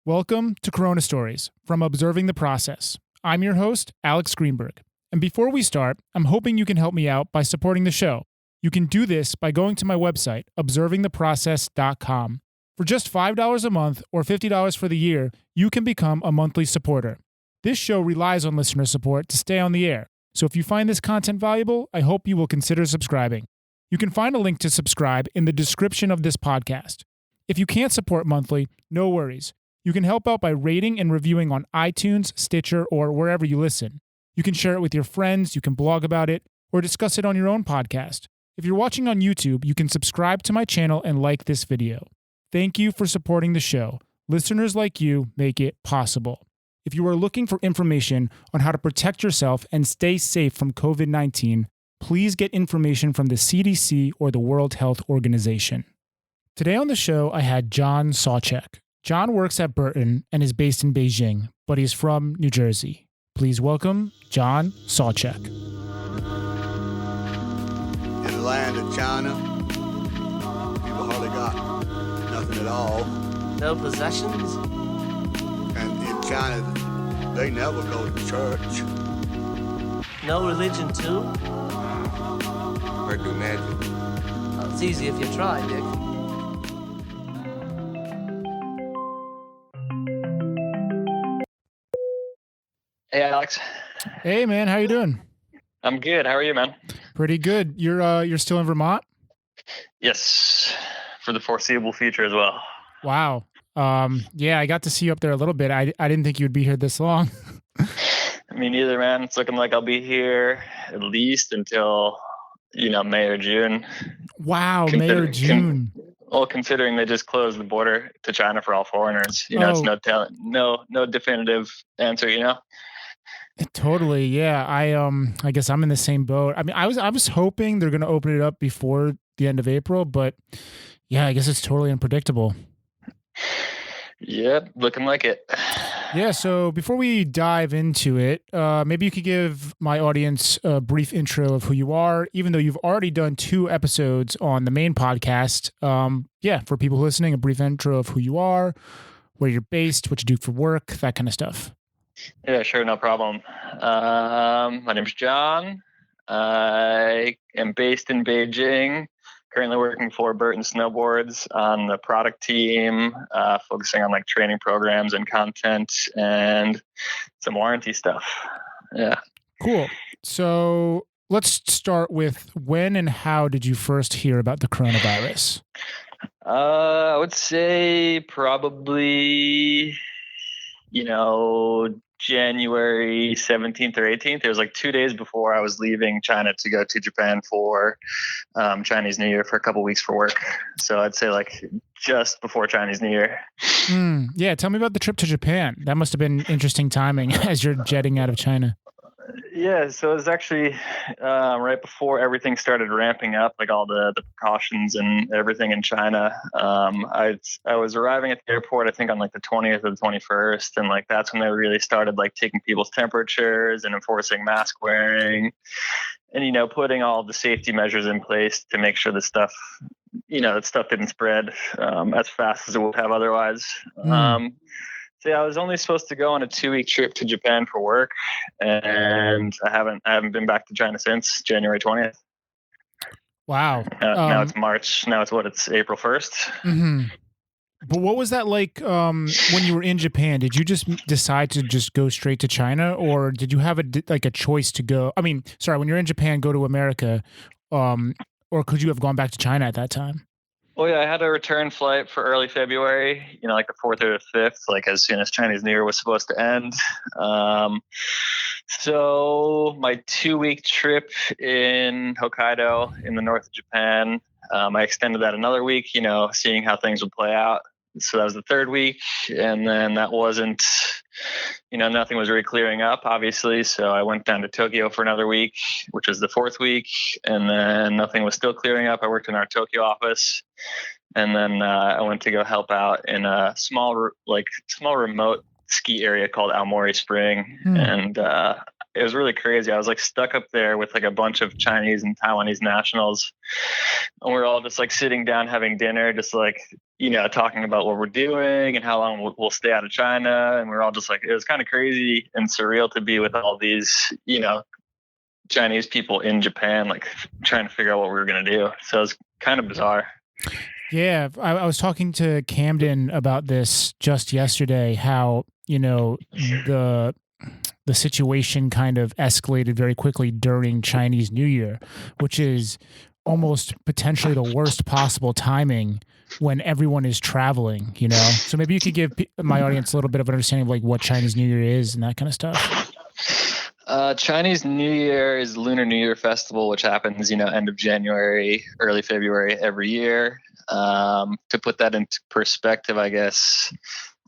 Welcome to Corona Stories from Observing the Process. I'm your host, Alex Greenberg. And before we start, I'm hoping you can help me out by supporting the show. You can do this by going to my website, observingtheprocess.com. For just $5 a month or $50 for the year, you can become a monthly supporter. This show relies on listener support to stay on the air. So if you find this content valuable, I hope you will consider subscribing. You can find a link to subscribe in the description of this podcast. If you can't support monthly, no worries. You can help out by rating and reviewing on iTunes, Stitcher, or wherever you listen. You can share it with your friends, you can blog about it, or discuss it on your own podcast. If you're watching on YouTube, you can subscribe to my channel and like this video. Thank you for supporting the show. Listeners like you make it possible. If you are looking for information on how to protect yourself and stay safe from COVID-19, please get information from the CDC or the World Health Organization. Today on the show, I had John Sawchak. John works at Burton and is based in Beijing, but he's from New Jersey. Please welcome John Sawchak. In the land of China, people hardly got nothing at all. No possessions? And in China, they never go to church. No religion too? Or do magic. Well, it's easy if you try, Dick. Hey, Alex. Hey, man, how you doing? I'm good. How are you, man? Pretty good. You're still in Vermont? Yes, for the foreseeable future as well. Wow. Yeah, I got to see you up there a little bit. I didn't think you would be here this long. Me neither, man. It's looking like I'll be here at least until, May or June. Wow, May or June. Considering they just closed the border to China for all foreigners, it's no definitive answer, Totally, yeah. I guess I'm in the same boat. I mean, I was hoping they're going to open it up before the end of April, but yeah, I guess it's totally unpredictable. Yep, looking like it. Yeah, so before we dive into it, maybe you could give my audience a brief intro of who you are, even though you've already done 2 episodes on the main podcast. For people listening, a brief intro of who you are, where you're based, what you do for work, that kind of stuff. Yeah, sure, no problem. My name's John. I am based in Beijing. Currently working for Burton Snowboards on the product team, focusing on like training programs and content and some warranty stuff. Yeah. Cool. So let's start with when and how did you first hear about the coronavirus? I would say probably, January 17th or 18th. It was like 2 days before I was leaving China to go to Japan for Chinese New Year for a couple weeks for work. So I'd say like just before Chinese New Year. Yeah, tell me about the trip to Japan. That must have been interesting timing as you're jetting out of China. Yeah, so it was actually right before everything started ramping up, like all the precautions and everything in China. I was arriving at the airport, I think on like the 20th or the 21st, and like that's when they really started like taking people's temperatures and enforcing mask wearing, and putting all the safety measures in place to make sure that stuff didn't spread as fast as it would have otherwise. So yeah, I was only supposed to go on a 2-week trip to Japan for work, and I haven't been back to China since January 20th. Wow. Now it's March. Now it's April 1st. Mm-hmm. But what was that like when you were in Japan? Did you just decide to just go straight to China, or did you have a choice to go? I mean, sorry, when you're in Japan, go to America, or could you have gone back to China at that time? Well, yeah, I had a return flight for early February, like the 4th or the 5th, like as soon as Chinese New Year was supposed to end. So my 2-week trip in Hokkaido in the north of Japan, I extended that another week, seeing how things would play out. So that was the 3rd week. And then that wasn't, nothing was really clearing up, obviously. So I went down to Tokyo for another week, which was the 4th week. And then nothing was still clearing up. I worked in our Tokyo office. And then I went to go help out in a small remote ski area called Aomori Spring, and it was really crazy. I was like stuck up there with like a bunch of Chinese and Taiwanese nationals, and we're all just like sitting down having dinner, just like, you know, talking about what we're doing and how long we'll stay out of China. And we're all just like, it was kind of crazy and surreal to be with all these, you know, Chinese people in Japan, like trying to figure out what we were going to do. So it was kind of bizarre. Yeah, I was talking to Camden about this just yesterday, how, you know, the situation kind of escalated very quickly during Chinese New Year, which is almost potentially the worst possible timing when everyone is traveling, you know? So maybe you could give my audience a little bit of an understanding of like what Chinese New Year is and that kind of stuff. Chinese New Year is Lunar New Year Festival, which happens, you know, end of January, early February every year. To put that into perspective, I guess,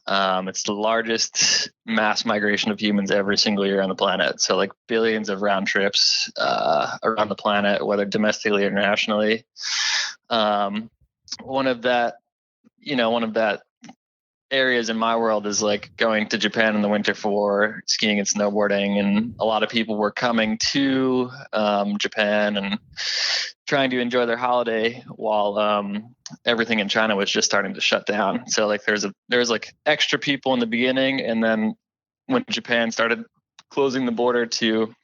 it's the largest mass migration of humans every single year on the planet. So like billions of round trips around the planet, whether domestically or internationally. One of that areas in my world is like going to Japan in the winter for skiing and snowboarding, and a lot of people were coming to Japan and trying to enjoy their holiday while everything in China was just starting to shut down. So like there was like extra people in the beginning, and then when Japan started closing the border to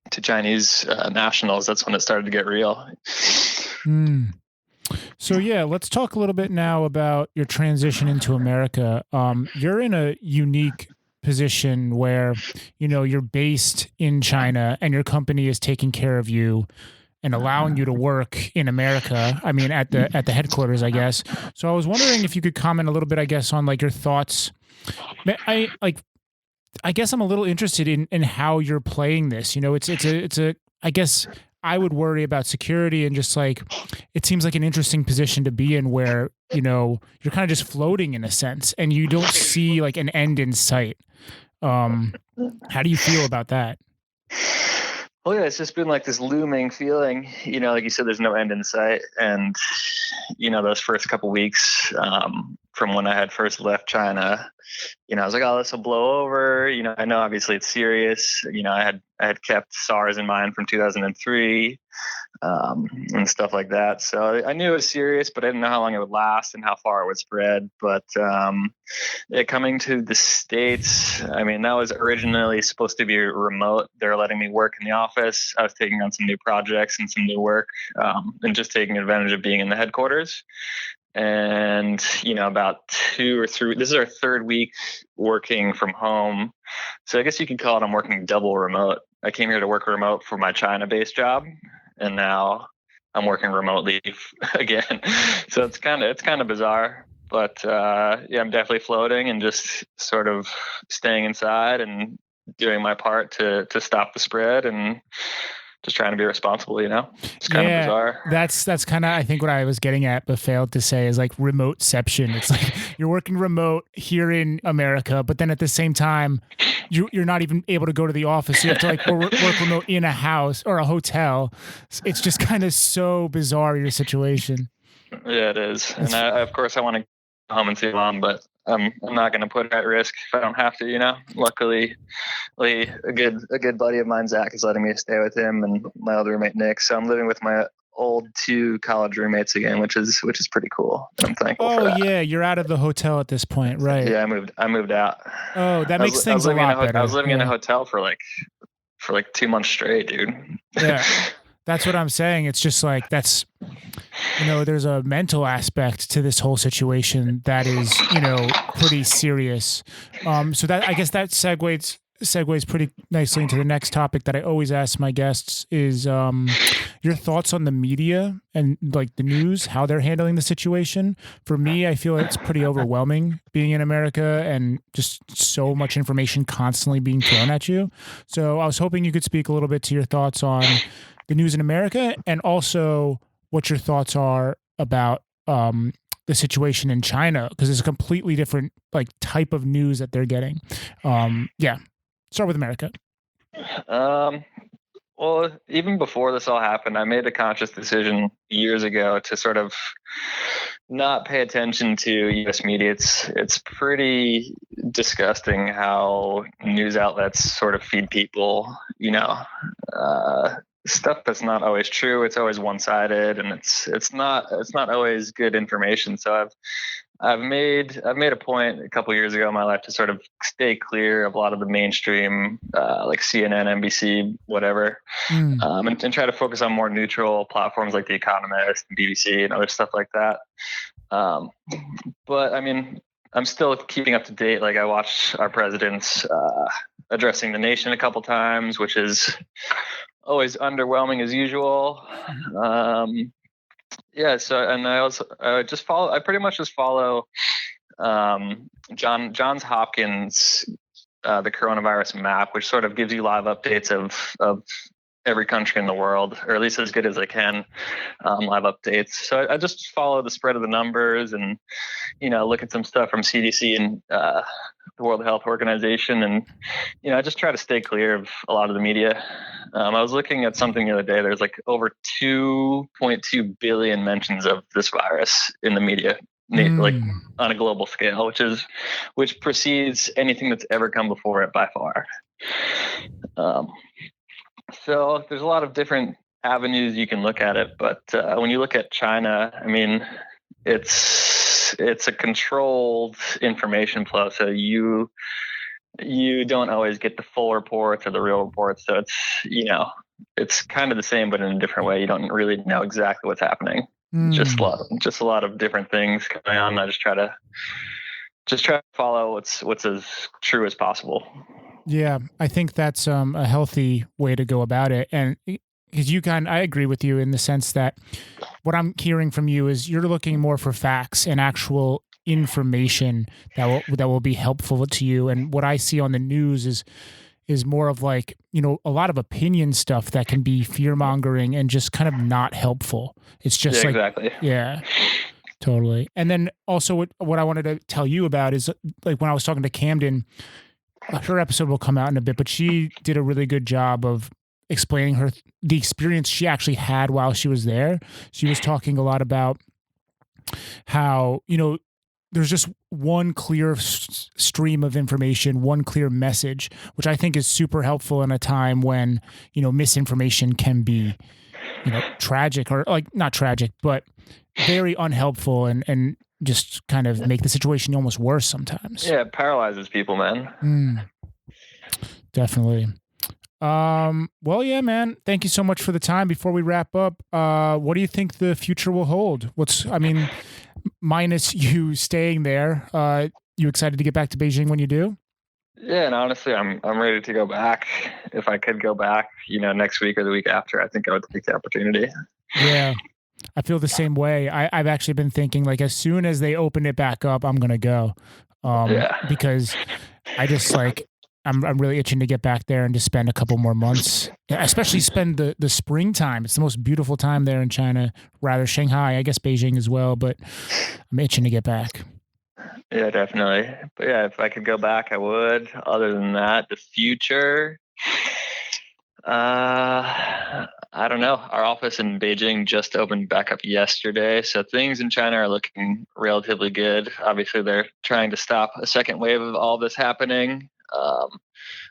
Chinese nationals, that's when it started to get real. So yeah, let's talk a little bit now about your transition into America. You're in a unique position where, you know, you're based in China and your company is taking care of you and allowing you to work in America. I mean, at the headquarters, I guess. So I was wondering if you could comment a little bit, I guess, on like your thoughts. I guess I'm a little interested in how you're playing this. You know, it's a I guess I would worry about security and just like, it seems like an interesting position to be in where, you know, you're kind of just floating in a sense and you don't see like an end in sight. How do you feel about that? Well, yeah, it's just been like this looming feeling, you know, like you said, there's no end in sight. And, you know, those first couple weeks from when I had first left China, you know, I was like, oh, this will blow over. You know, I know obviously it's serious. You know, I had kept SARS in mind from 2003 and stuff like that. So I knew it was serious, but I didn't know how long it would last and how far it would spread. But coming to the States, I mean, that was originally supposed to be remote. They were letting me work in the office. I was taking on some new projects and some new work and just taking advantage of being in the headquarters. And, you know, about 2 or 3, this is our third week working from home. So I guess you could call it I'm working double remote. I came here to work remote for my China-based job, and now I'm working remotely again. So it's kind of bizarre, but yeah, I'm definitely floating and just sort of staying inside and doing my part to stop the spread and just trying to be responsible, you know? It's kind of bizarre. That's kind of, I think, what I was getting at, but failed to say is like remoteception. It's like you're working remote here in America, but then at the same time, you're not even able to go to the office. You have to like work remote in a house or a hotel. It's just kind of so bizarre, your situation. Yeah, it is. And of course, I want to go home and see mom, but I'm not going to put it at risk if I don't have to, you know. Luckily, a good buddy of mine, Zach, is letting me stay with him and my other roommate Nick. So I'm living with my old 2 college roommates again, which is pretty cool. I'm thankful for that. Oh yeah, you're out of the hotel at this point, right? Yeah, I moved out. Oh, that makes things a lot better. I was living in a hotel for like 2 months straight, dude. Yeah. That's what I'm saying. It's just like, that's, you know, there's a mental aspect to this whole situation that is, you know, pretty serious. So that, I guess that segues pretty nicely into the next topic that I always ask my guests is your thoughts on the media and like the news, how they're handling the situation. For me, I feel it's pretty overwhelming being in America and just so much information constantly being thrown at you. So I was hoping you could speak a little bit to your thoughts on the news in America, and also what your thoughts are about the situation in China, because it's a completely different like type of news that they're getting. Yeah, start with America. Well, even before this all happened, I made a conscious decision years ago to sort of not pay attention to U.S. media. It's pretty disgusting how news outlets sort of feed people, stuff that's not always true. It's always one-sided, and it's not always good information. So I've made a point a couple years ago in my life to sort of stay clear of a lot of the mainstream, like CNN, NBC, whatever, and try to focus on more neutral platforms like The Economist, and BBC, and other stuff like that. But I mean, I'm still keeping up to date. Like, I watched our president's addressing the nation a couple times, which is always underwhelming as usual. Yeah. So, and I pretty much just follow Johns Hopkins, the coronavirus map, which sort of gives you live updates of every country in the world, or at least as good as I can, live updates. So I just follow the spread of the numbers and, look at some stuff from CDC and the World Health Organization. And, I just try to stay clear of a lot of the media. I was looking at something the other day. There's like over 2.2 billion mentions of this virus in the media, like on a global scale, which precedes anything that's ever come before it by far. So there's a lot of different avenues you can look at it, but when you look at China, I mean, it's a controlled information flow. So you don't always get the full reports or the real reports. So it's kind of the same, but in a different way. You don't really know exactly what's happening. Just a lot of different things going on. I just try to follow what's as true as possible. Yeah, I think that's a healthy way to go about it. And because I agree with you in the sense that what I'm hearing from you is you're looking more for facts and actual information that will be helpful to you. And what I see on the news is more of like, a lot of opinion stuff that can be fear-mongering and just kind of not helpful. It's just exactly. Yeah, totally. And then also what I wanted to tell you about is, like, when I was talking to Camden, her episode will come out in a bit, but she did a really good job of explaining the experience she actually had while she was there. She was talking a lot about how, there's just one clear stream of information, one clear message, which I think is super helpful in a time when, misinformation can be, tragic, or like not tragic, but very unhelpful and just kind of make the situation almost worse sometimes. Yeah, it paralyzes people, man. Definitely. Well, yeah, man. Thank you so much for the time. Before we wrap up, what do you think the future will hold? Minus you staying there, you excited to get back to Beijing when you do? Yeah, and honestly, I'm ready to go back. If I could go back, next week or the week after, I think I would take the opportunity. Yeah. I feel the same way. I've actually been thinking, like, as soon as they open it back up, I'm going to go. Because I just I'm really itching to get back there and to spend a couple more months, especially spend the springtime. It's the most beautiful time there in China, rather Shanghai, I guess Beijing as well, but I'm itching to get back. Yeah, definitely. But yeah, if I could go back, I would. Other than that, the future, I don't know. Our office in Beijing just opened back up yesterday, so things in China are looking relatively good. Obviously, they're trying to stop a second wave of all this happening,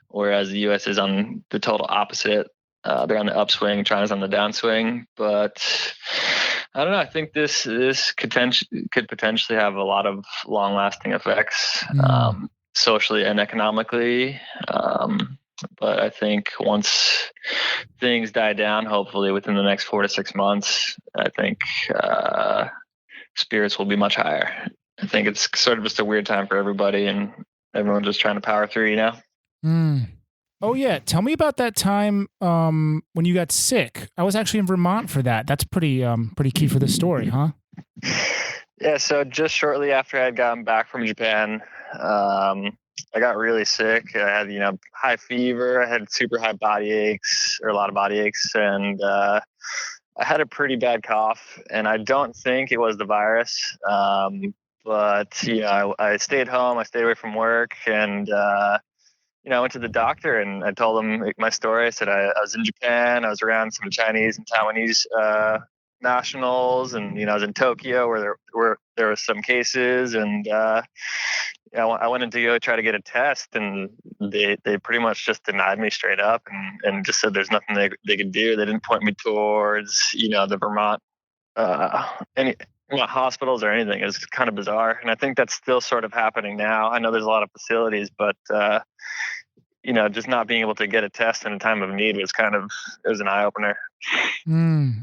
whereas the U.S. is on the total opposite. They're on the upswing, China's on the downswing. But I don't know. I think this could potentially have a lot of long-lasting effects, socially and economically. But I think once things die down, hopefully within the next 4 to 6 months, I think spirits will be much higher. I think it's sort of just a weird time for everybody, and everyone's just trying to power through, Oh yeah, tell me about that time when you got sick. I was actually in Vermont for that. That's pretty key for the story, huh? Yeah, so just shortly after I had gotten back from Japan, I got really sick. I had, high fever. I had super high body aches, or a lot of body aches, and I had a pretty bad cough. And I don't think it was the virus, but I stayed home. I stayed away from work, and I went to the doctor and I told him my story. I said I was in Japan. I was around some Chinese and Taiwanese nationals, and I was in Tokyo where there were some cases, and I went in to go try to get a test, and they pretty much just denied me straight up, and just said there's nothing they could do. They didn't point me towards, the Vermont any not hospitals or anything. It was kind of bizarre, and I think that's still sort of happening now. I know there's a lot of facilities, but just not being able to get a test in a time of need it was an eye opener.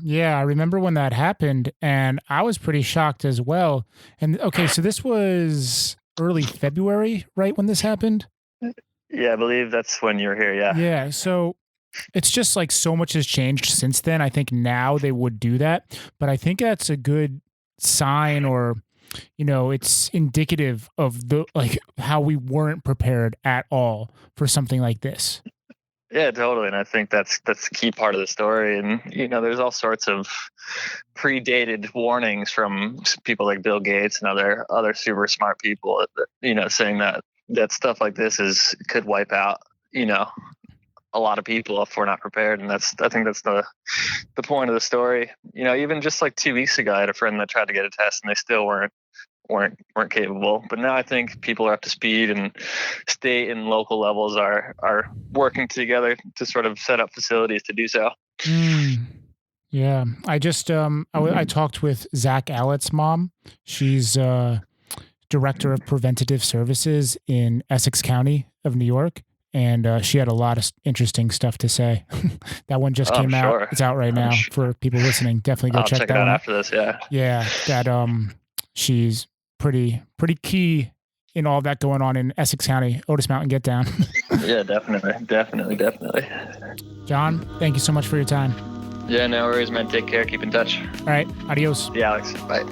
Yeah, I remember when that happened, and I was pretty shocked as well. And okay, so this was early February, right, when this happened? Yeah, I believe that's when you were here. Yeah. Yeah, so it's just like so much has changed since then. I think now they would do that, but I think that's a good sign, or it's indicative of the how we weren't prepared at all for something like this. Yeah, totally. And I think that's the key part of the story. And, there's all sorts of predated warnings from people like Bill Gates and other super smart people, saying that stuff like this could wipe out, a lot of people if we're not prepared. And I think that's the point of the story. Even just like 2 weeks ago, I had a friend that tried to get a test and they still weren't capable. But now I think people are up to speed, and state and local levels are working together to sort of set up facilities to do so. Yeah, I just I talked with Zach Allett's mom. She's director of preventative services in Essex County of New York, and she had a lot of interesting stuff to say. That one just came out. It's out right now for people listening. Definitely go check that it out one after this. Yeah. Yeah, that she's pretty key in all that going on in Essex County. Otis Mountain, get down. Yeah, definitely. John, thank you so much for your time. Yeah, no worries, man. Take care. Keep in touch. All right, adios. Yeah, Alex. Bye.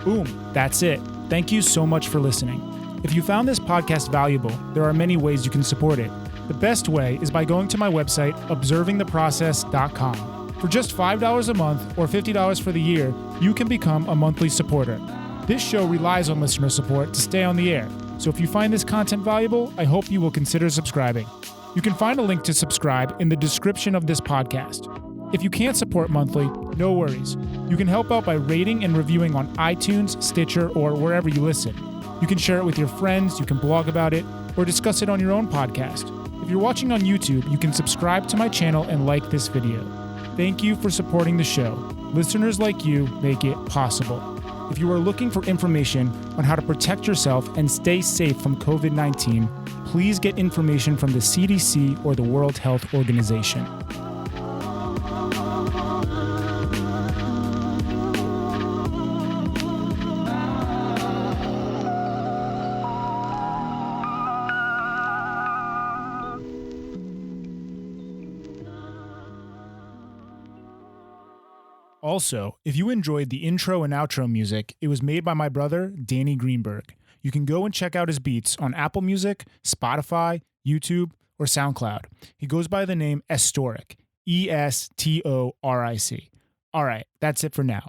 Boom, that's it. Thank you so much for listening. If you found this podcast valuable, there are many ways you can support it. The best way is by going to my website, observingtheprocess.com. For just $5 a month or $50 for the year, you can become a monthly supporter. This show relies on listener support to stay on the air, so if you find this content valuable, I hope you will consider subscribing. You can find a link to subscribe in the description of this podcast. If you can't support monthly, no worries. You can help out by rating and reviewing on iTunes, Stitcher, or wherever you listen. You can share it with your friends, you can blog about it, or discuss it on your own podcast. If you're watching on YouTube, you can subscribe to my channel and like this video. Thank you for supporting the show. Listeners like you make it possible. If you are looking for information on how to protect yourself and stay safe from COVID-19, please get information from the CDC or the World Health Organization. Also, if you enjoyed the intro and outro music, it was made by my brother, Danny Greenberg. You can go and check out his beats on Apple Music, Spotify, YouTube, or SoundCloud. He goes by the name Estoric, Estoric. All right, that's it for now.